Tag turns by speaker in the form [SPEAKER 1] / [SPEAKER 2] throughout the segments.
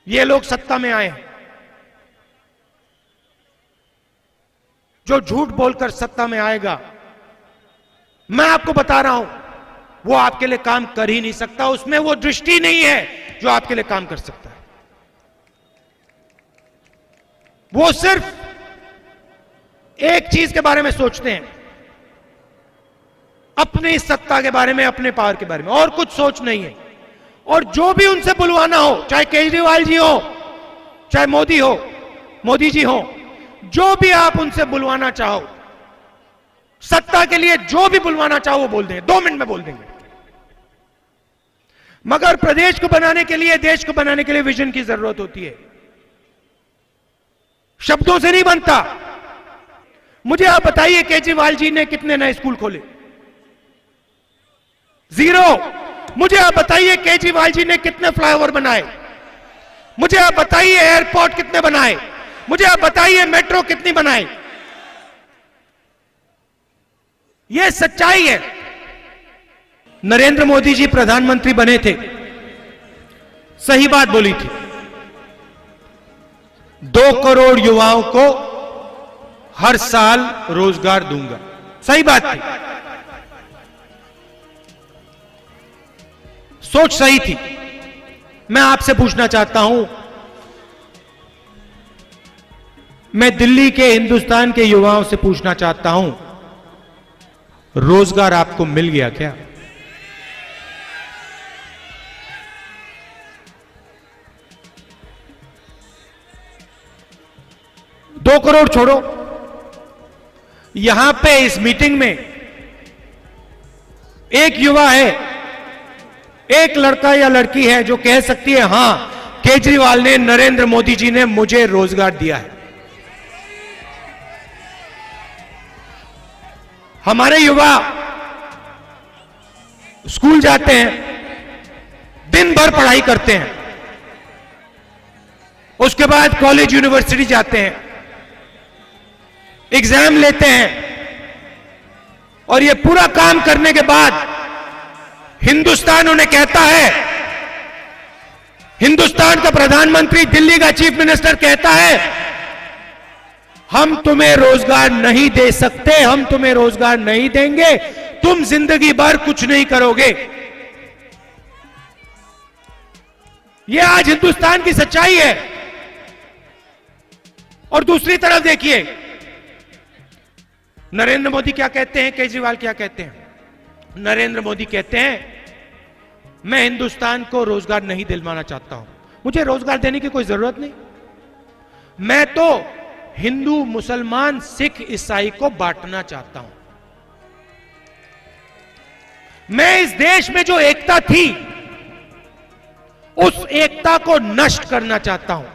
[SPEAKER 1] ये लोग सत्ता में आए हैं। जो झूठ बोलकर सत्ता में आएगा, मैं आपको बता रहा हूं, वो आपके लिए काम कर ही नहीं सकता। उसमें वो दृष्टि नहीं है जो आपके लिए काम कर सकता है। वो सिर्फ एक चीज के बारे में सोचते हैं, अपनी सत्ता के बारे में, अपने पावर के बारे में, और कुछ सोच नहीं है। और जो भी उनसे बुलवाना हो, चाहे केजरीवाल जी हो, चाहे मोदी जी हो, जो भी आप उनसे बुलवाना चाहो, सत्ता के लिए जो भी बुलवाना चाहो वो बोल देंगे, 2 मिनट में बोल देंगे। मगर प्रदेश को बनाने के लिए, देश को बनाने के लिए विजन की जरूरत होती है। शब्दों से नहीं बनता। मुझे आप बताइए, केजरीवाल जी ने कितने नए स्कूल खोले? 0। मुझे आप बताइए, केजरीवाल जी ने कितने फ्लाईओवर बनाए? मुझे आप बताइए, एयरपोर्ट कितने बनाए? मुझे आप बताइए, मेट्रो कितनी बनाई? यह सच्चाई है। नरेंद्र मोदी जी प्रधानमंत्री बने थे, सही बात बोली थी, 2 करोड़ युवाओं को हर साल रोजगार दूंगा, सही बात थी, सोच सही थी। मैं आपसे पूछना चाहता हूं, मैं दिल्ली के, हिंदुस्तान के युवाओं से पूछना चाहता हूं, रोजगार आपको मिल गया क्या? दो करोड़ छोड़ो, यहां पे इस मीटिंग में एक युवा है, एक लड़का या लड़की है जो कह सकती है, हां, केजरीवाल ने, नरेंद्र मोदी जी ने मुझे रोजगार दिया है। हमारे युवा स्कूल जाते हैं, दिन भर पढ़ाई करते हैं, उसके बाद कॉलेज यूनिवर्सिटी जाते हैं, एग्जाम लेते हैं, और ये पूरा काम करने के बाद हिंदुस्तान उन्हें कहता है, हिंदुस्तान का प्रधानमंत्री, दिल्ली का चीफ मिनिस्टर कहता है, हम तुम्हें रोजगार नहीं दे सकते, हम तुम्हें रोजगार नहीं देंगे, तुम जिंदगी भर कुछ नहीं करोगे। यह आज हिंदुस्तान की सच्चाई है। और दूसरी तरफ देखिए, नरेंद्र मोदी क्या कहते हैं, केजरीवाल क्या कहते हैं? नरेंद्र मोदी कहते हैं, मैं हिंदुस्तान को रोजगार नहीं दिलवाना चाहता हूं, मुझे रोजगार देने की कोई जरूरत नहीं, मैं तो हिंदू, मुसलमान, सिख, ईसाई को बांटना चाहता हूं। मैं इस देश में जो एकता थी, उस एकता को नष्ट करना चाहता हूं।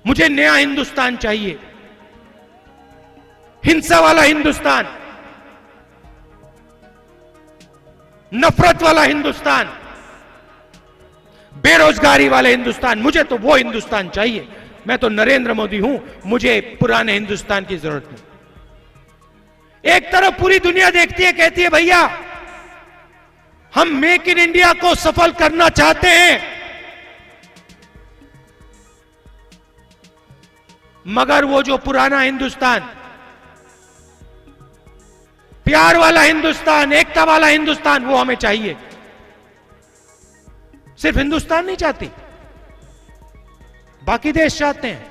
[SPEAKER 1] मुझे नया हिंदुस्तान चाहिए, हिंसा वाला हिंदुस्तान, नफरत वाला हिंदुस्तान, बेरोजगारी वाला हिंदुस्तान, मुझे तो वो हिंदुस्तान चाहिए। मैं तो नरेंद्र मोदी हूं, मुझे पुराने हिंदुस्तान की जरूरत नहीं। एक तरफ पूरी दुनिया देखती है, कहती है, भैया हम मेक इन इंडिया को सफल करना चाहते हैं, मगर वो जो पुराना हिंदुस्तान, प्यार वाला हिंदुस्तान, एकता वाला हिंदुस्तान, वो हमें चाहिए। सिर्फ हिंदुस्तान नहीं चाहती, बाकी देश चाहते हैं,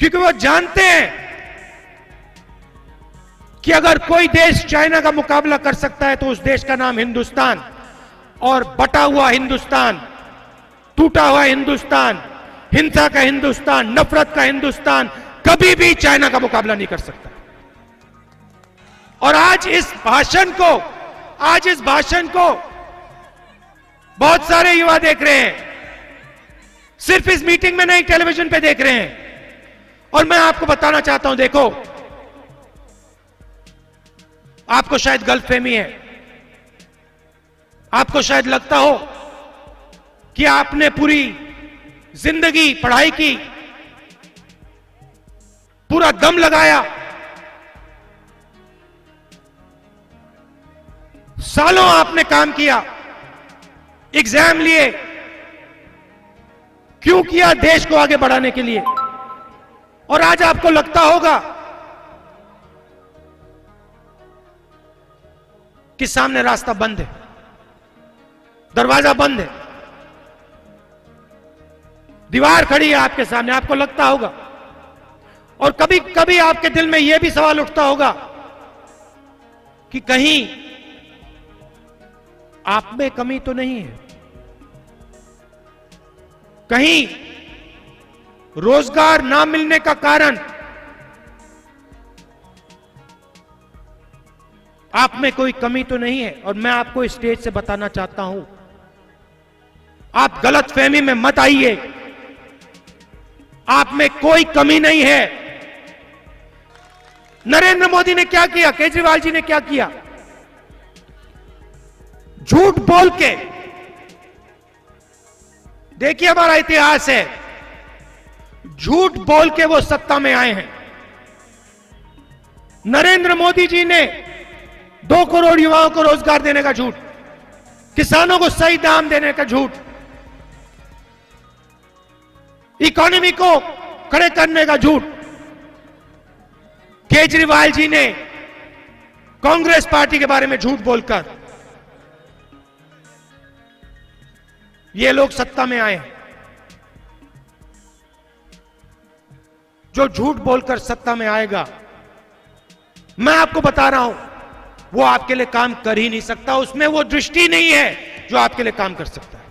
[SPEAKER 1] क्योंकि वो जानते हैं कि अगर कोई देश चाइना का मुकाबला कर सकता है तो उस देश का नाम हिंदुस्तान, और बटा हुआ हिंदुस्तान, टूटा हुआ हिंदुस्तान, हिंसा का हिंदुस्तान, नफरत का हिंदुस्तान कभी भी चाइना का मुकाबला नहीं कर सकता। और आज इस भाषण को बहुत सारे युवा देख रहे हैं, सिर्फ इस मीटिंग में नहीं, टेलीविजन पे देख रहे हैं। और मैं आपको बताना चाहता हूं, देखो, आपको शायद गलतफहमी है, आपको शायद लगता हो कि आपने पूरी जिंदगी पढ़ाई की, पूरा दम लगाया, सालों आपने काम किया, एग्जाम लिए, क्यों किया देश को आगे बढ़ाने के लिए। और आज आपको लगता होगा कि सामने रास्ता बंद है, दरवाजा बंद है, दीवार खड़ी है आपके सामने, आपको लगता होगा। और कभी कभी आपके दिल में यह भी सवाल उठता होगा कि कहीं आप में कमी तो नहीं है, कहीं रोजगार ना मिलने का कारण आप में कोई कमी तो नहीं है। और मैं आपको इस स्टेज से बताना चाहता हूं, आप गलतफहमी में मत आइए, आप में कोई कमी नहीं है। नरेंद्र मोदी ने क्या किया, केजरीवाल जी ने क्या किया, झूठ बोल के, देखिए हमारा इतिहास है, झूठ बोल के वो सत्ता में आए हैं। नरेंद्र मोदी जी ने 2 करोड़ युवाओं को रोजगार देने का झूठ, किसानों को सही दाम देने का झूठ, इकोनॉमी को खड़े करने का झूठ। केजरीवाल जी ने कांग्रेस पार्टी के बारे में झूठ बोलकर ये लोग सत्ता में आए हैं। जो झूठ बोलकर सत्ता में आएगा, मैं आपको बता रहा हूं, वो आपके लिए काम कर ही नहीं सकता। उसमें वो दृष्टि नहीं है जो आपके लिए काम कर सकता है।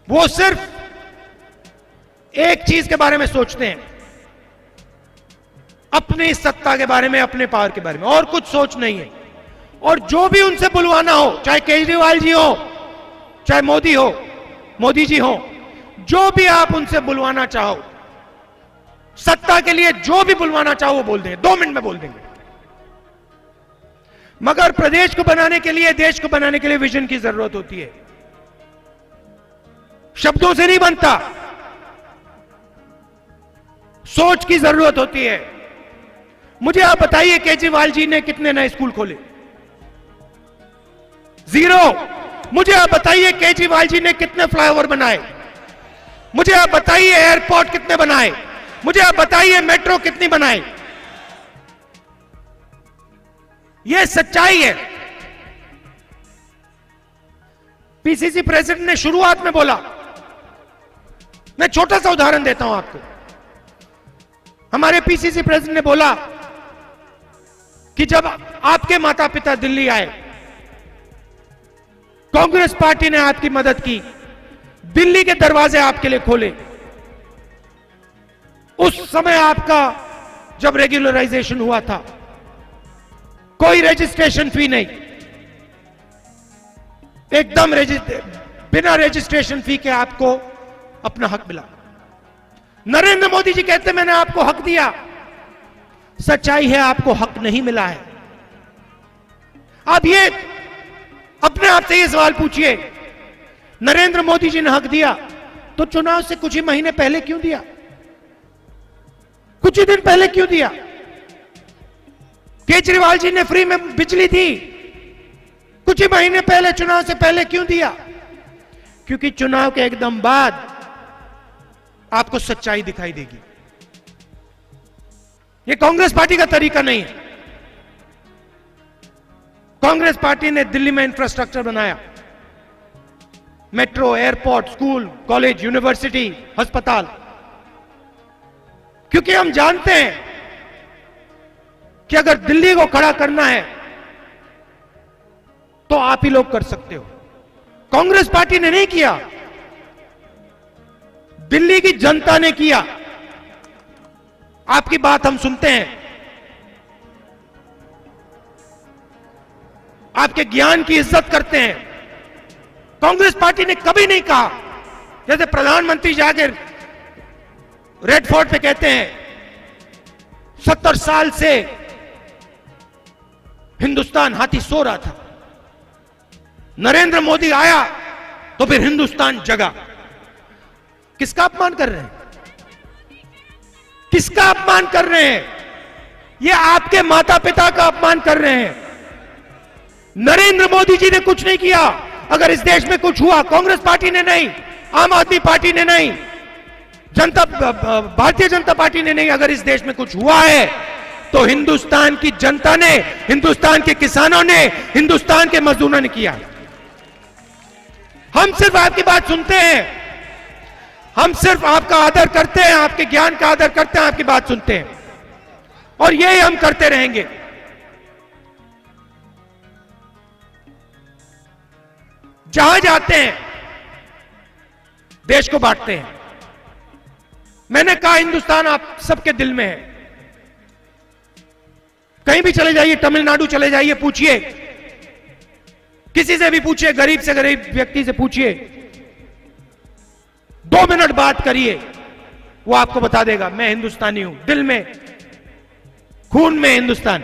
[SPEAKER 1] वो सिर्फ एक चीज के बारे में सोचते हैं, अपनी सत्ता के बारे में, अपने पावर के बारे में, और कुछ सोच नहीं है। और जो भी उनसे बुलवाना हो, चाहे केजरीवाल जी हो, चाहे मोदी जी हो, जो भी आप उनसे बुलवाना चाहो, सत्ता के लिए जो भी बुलवाना चाहो वो बोल देंगे, 2 मिनट में बोल देंगे। मगर प्रदेश को बनाने के लिए, देश को बनाने के लिए विजन की जरूरत होती है। शब्दों से नहीं बनता, सोच की जरूरत होती है। मुझे आप बताइए, केजरीवाल जी ने कितने नए स्कूल खोले? 0। मुझे आप बताइए, केजरीवाल जी ने कितने फ्लाईओवर बनाए? मुझे आप बताइए, एयरपोर्ट कितने बनाए? मुझे आप बताइए, मेट्रो कितनी बनाई? यह सच्चाई है। पीसीसी प्रेसिडेंट ने शुरुआत में बोला, मैं छोटा सा उदाहरण देता हूं आपको। हमारे पीसीसी प्रेसिडेंट ने बोला कि जब आपके माता पिता दिल्ली आए, कांग्रेस पार्टी ने आपकी मदद की, दिल्ली के दरवाजे आपके लिए खोले। उस समय आपका जब रेगुलराइजेशन हुआ था, कोई रजिस्ट्रेशन फी नहीं, एकदम बिना रजिस्ट्रेशन फी के आपको अपना हक मिला। नरेंद्र मोदी जी कहते मैंने आपको हक दिया। सच्चाई है, आपको हक नहीं मिला है। आप ये अपने आप से ये सवाल पूछिए, नरेंद्र मोदी जी ने हक दिया तो चुनाव से कुछ ही महीने पहले क्यों दिया? कुछ ही दिन पहले क्यों दिया? केजरीवाल जी ने फ्री में बिजली दी, कुछ ही महीने पहले, चुनाव से पहले क्यों दिया? क्योंकि चुनाव के एकदम बाद आपको सच्चाई दिखाई देगी। यह कांग्रेस पार्टी का तरीका नहीं है। कांग्रेस पार्टी ने दिल्ली में इंफ्रास्ट्रक्चर बनाया, metro, airport, school, college, university, अस्पताल, क्योंकि हम जानते हैं कि अगर दिल्ली को खड़ा करना है तो आप ही लोग कर सकते हो। कांग्रेस पार्टी ने नहीं किया, दिल्ली की जनता ने किया। आपकी बात हम सुनते हैं, आपके ज्ञान की इज्जत करते हैं। कांग्रेस पार्टी ने कभी नहीं कहा, जैसे प्रधानमंत्री जाकर रेड फोर्ट पे कहते हैं 70 साल से हिंदुस्तान हाथी सो रहा था, नरेंद्र मोदी आया तो फिर हिंदुस्तान जगा। किसका अपमान कर रहे हैं? किसका अपमान कर रहे हैं? ये आपके माता पिता का अपमान कर रहे हैं। नरेंद्र मोदी जी ने कुछ नहीं किया, अगर इस देश में कुछ हुआ, कांग्रेस पार्टी ने नहीं, आम आदमी पार्टी ने नहीं, भारतीय जनता पार्टी ने नहीं, अगर इस देश में कुछ हुआ है तो हिंदुस्तान की जनता ने, हिंदुस्तान के किसानों ने, हिंदुस्तान के मजदूरों ने किया है। हम सिर्फ आपकी बात सुनते हैं, हम सिर्फ आपका आदर करते हैं, आपके ज्ञान का आदर करते हैं, आपकी बात सुनते हैं, और यही हम करते रहेंगे। जहां जाते हैं देश को बांटते हैं। मैंने कहा हिंदुस्तान आप सबके दिल में है। कहीं भी चले जाइए, तमिलनाडु चले जाइए, पूछिए, किसी से भी पूछिए, गरीब से गरीब व्यक्ति से पूछिए, 2 मिनट बात करिए, वो आपको बता देगा मैं हिंदुस्तानी हूं, दिल में, खून में हिंदुस्तान।